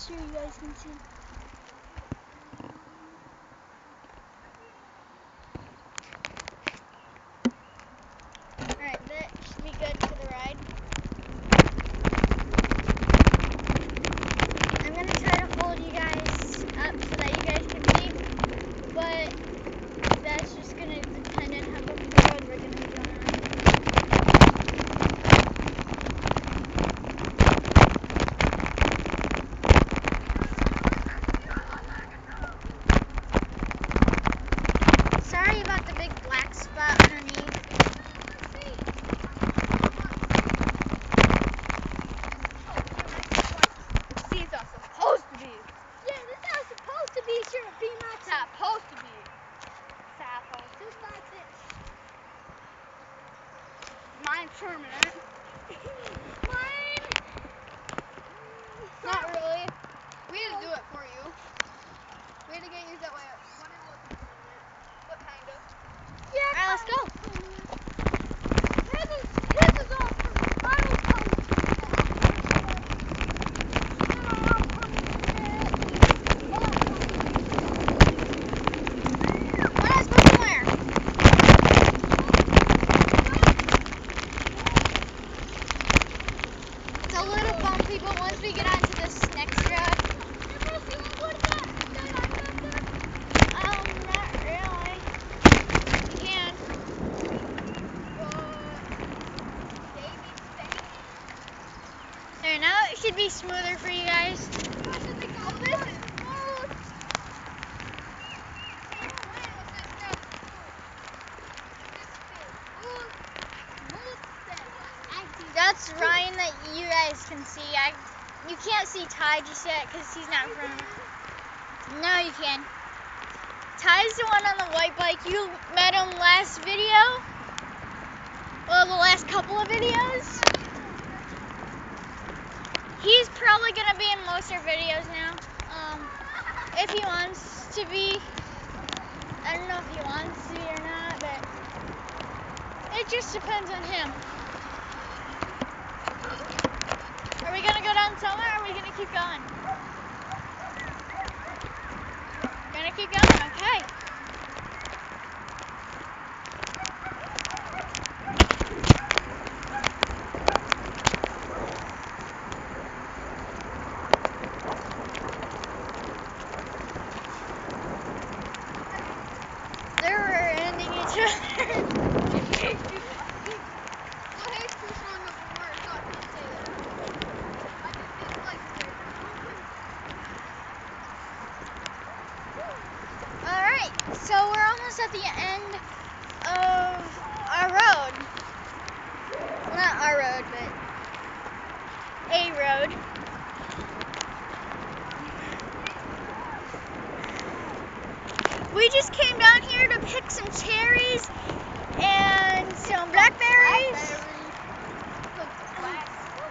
sure you guys can see. Alright, that should be good for the ride. I'm going to try to hold you guys up so that you guys can see, but that's just going to depend on how bumpy the road we're going to be going on. Sorry about the big black spot underneath. These are supposed to be. Yeah, this is how it's supposed to be, sure, It's supposed to be. just like this. Mine's permanent. Mine. Not really. We had to do it for you. We had to get used that way when it wasn't permanent. But kinda. Yeah. Alright, let's go. His is all permanent. Mine was permanent. Let's go somewhere. It's a little bumpy, but once we get onto this next road, not really. You can. There, now it should be smoother for you guys. Oh, this is smooth. That's Ryan that you guys can see. You can't see Ty just yet because he's not in front of me. No, you can. Ty's the one on the white bike. You met him last video. Well, the last couple of videos. He's probably going to be in most of our videos now. If he wants to be. I don't know if he wants to be or not, but it just depends on him. Are we going to go down somewhere or are we going to keep going? Going to keep going? Okay. They're rear-ending each other. Alright, so we're almost at the end of our road. Not our road, but a road. We just came down here to pick some cherries and some blackberries.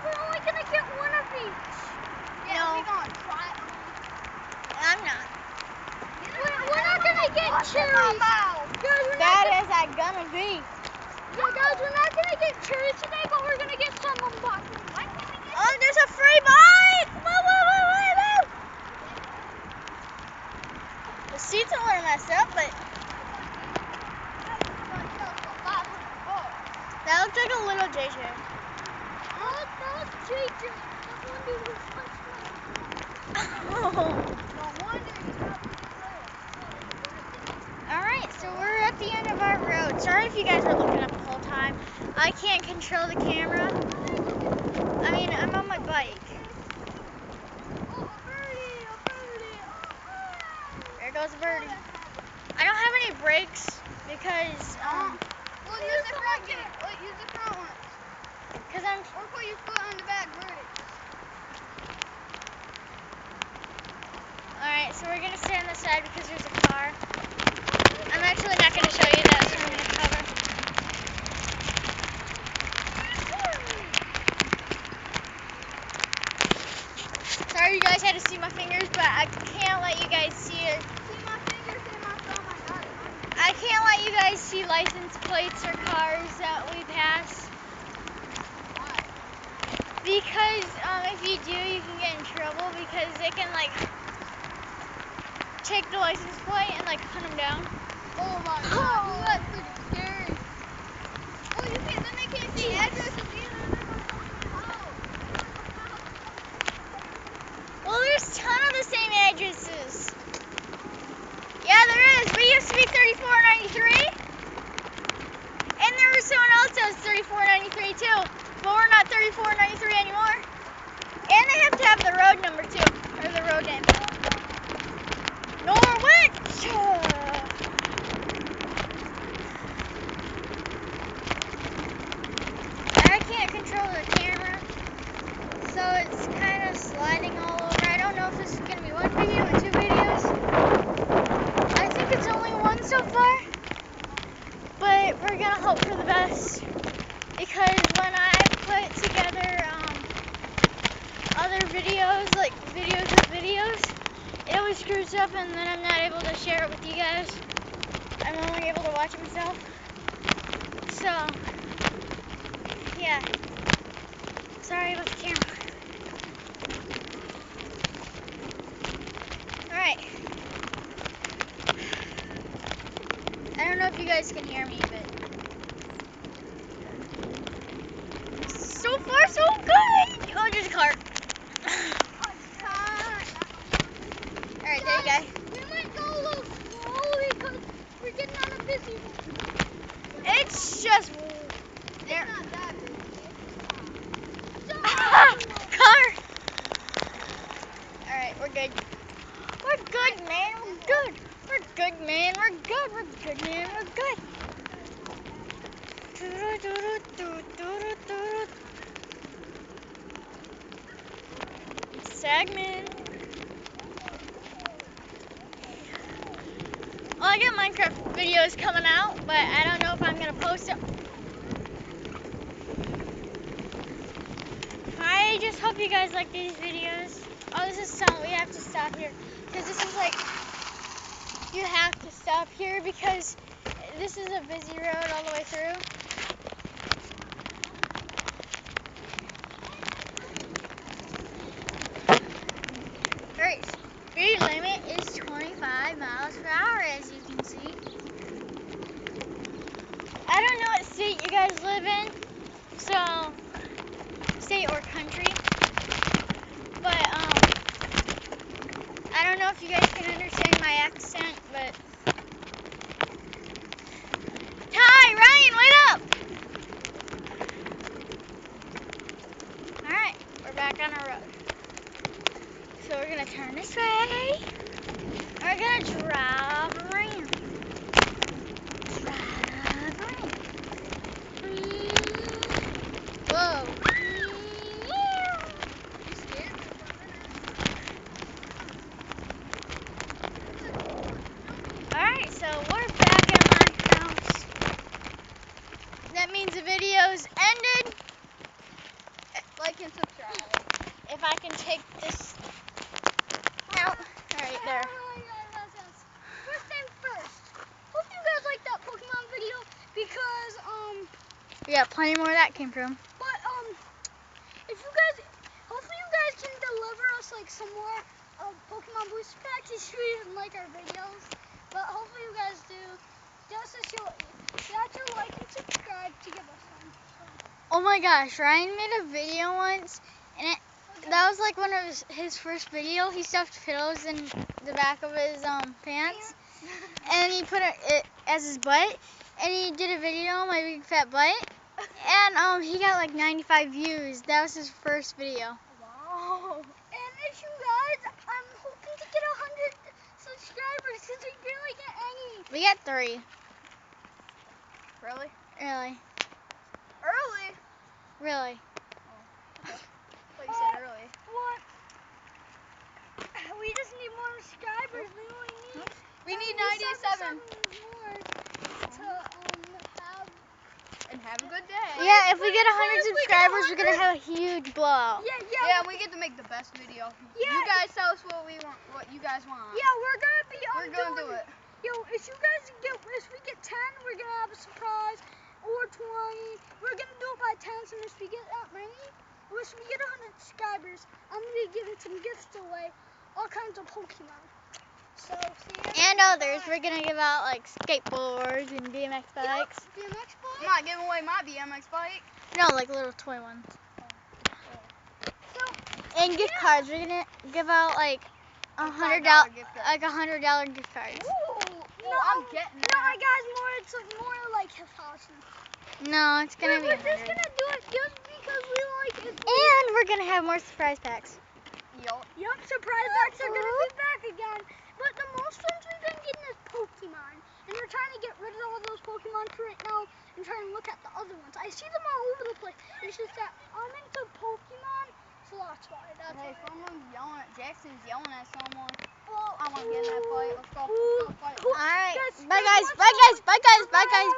We're only going to get one of each. Yeah, No. we're going to try them. I'm not. We're not going to get cherries. Bad as I'm going to be. Yeah, guys, we're not going to get cherries today, but we're going to get some of them. Oh, there's a free bike! Woo, woo, woo, woo, woo! The seat's a little messed up, but that looks like a little JJ. Oh, that was JJ. Alright, so we're at the end of our road. Sorry if you guys were looking up the whole time. I can't control the camera. I mean, I'm on my bike. There goes a birdie. I don't have any brakes because, Well, use the front gate. Use the front one. Or put your foot on the back brake. Alright, so we're going to stay on the side because there's a car. I'm actually not going to show you that, so I'm going to cover. Sorry you guys had to see my fingers, but I can't let you guys see it. See my fingers and my thumb. I got it. I can't let you guys see license plates or cars that we pass. Why? Because if you do, you can get in trouble because they can like take the license plate and like hunt them down. Oh my god, that's pretty scary. Oh, you can't, then they can't see addresses either. Well, there's a ton of the same addresses. Yeah, there is. We used to be 3493. And there was someone else that was 3493 too. But we're not 3493 anymore. And they have to have the road number too. Or the road name. Norwich! I can't control the camera. So it's kind of sliding all over. I don't know if this is going to be one video or two videos. I think it's only one so far. But we're going to hope for the best. Because when I put together other videos, like videos of videos, it always screws up and then I'm not able to share it with you guys. I'm only able to watch it myself. So, yeah. Sorry about the camera. Alright. I don't know if you guys can hear me, but so far so good. Oh, there's a car. Alright, there you go. We might go a little slow because we're getting on a busy road. It's just It's not that busy. car. Alright, we're good. We're good, man. We're good. We're good, man. We're good. We're good, man. We're good. Segment. Well, I got Minecraft videos coming out, but I don't know if I'm going to post them. I just hope you guys like these videos. Oh, this is some, we have to stop here. Because this is like, you have to stop here because this is a busy road all the way through. Alright, speed limit is 25 miles per hour, as you can see. I don't know what state you guys live in, so, state or country, but, I don't know if you guys can understand my accent, but, Ryan, wait up! Alright, we're back on our road. So we're gonna turn this way. We're gonna drive around. Drive around. Whoa. Alright, so we're back at my house. That means the video's ended. Like and subscribe. If I can take this out. Alright, there. First thing first. Hope you guys like that Pokemon video because We got plenty more where that came from. but if you guys hopefully you guys can deliver us like some more Pokemon booster packs if you didn't like our videos. But hopefully you guys do. Just as you have to like and subscribe to give us some. Oh my gosh, Ryan made a video once and that was like one of his first video. He stuffed pillows in the back of his pants and he put it as his butt and he did a video on my big fat butt and he got like 95 views. That was his first video. Wow. And if you guys, I'm hoping to get 100 subscribers since we barely get any. We got 3. Really? Really. Early? Really. Like you said early. What? We just need more subscribers. We only need. We need 97 more to have a good day. Yeah, if we get 100 subscribers, we're gonna have a huge blowout. Yeah, we get to make the best video. Yeah. You guys tell us what we want, what you guys want. Yeah, we're gonna do it. Yo, if we get 10, we're gonna have a surprise. Or 20. We're gonna do it by 10, so if we get that many, once we get 100 subscribers, I'm gonna be giving some gifts away, all kinds of Pokemon. So see you. And others. We're gonna give out like skateboards and BMX bikes. BMX bike. I'm not giving away my BMX bike. No, like little toy ones. So And gift cards. We're gonna give out like $100 gift card. like $100 gift cards. no, I'm getting no, that. guys, it's more like 1,000. No, it's gonna be We're just 100. gonna do it just because we like it. And we're gonna have more surprise packs. Yup, surprise packs are gonna be back again. But the most ones we've been getting is Pokemon. And we're trying to get rid of all those Pokemon right now and trying to look at the other ones. I see them all over the place. It's just that I'm into Pokemon, so that's why. Hey, someone's yelling at Jackson's yelling at someone. Well, I want to get in that fight. Let's go. Let's go fight. Alright. Guys, Bye guys, guys. Bye guys. Bye guys. Bye guys. Bye.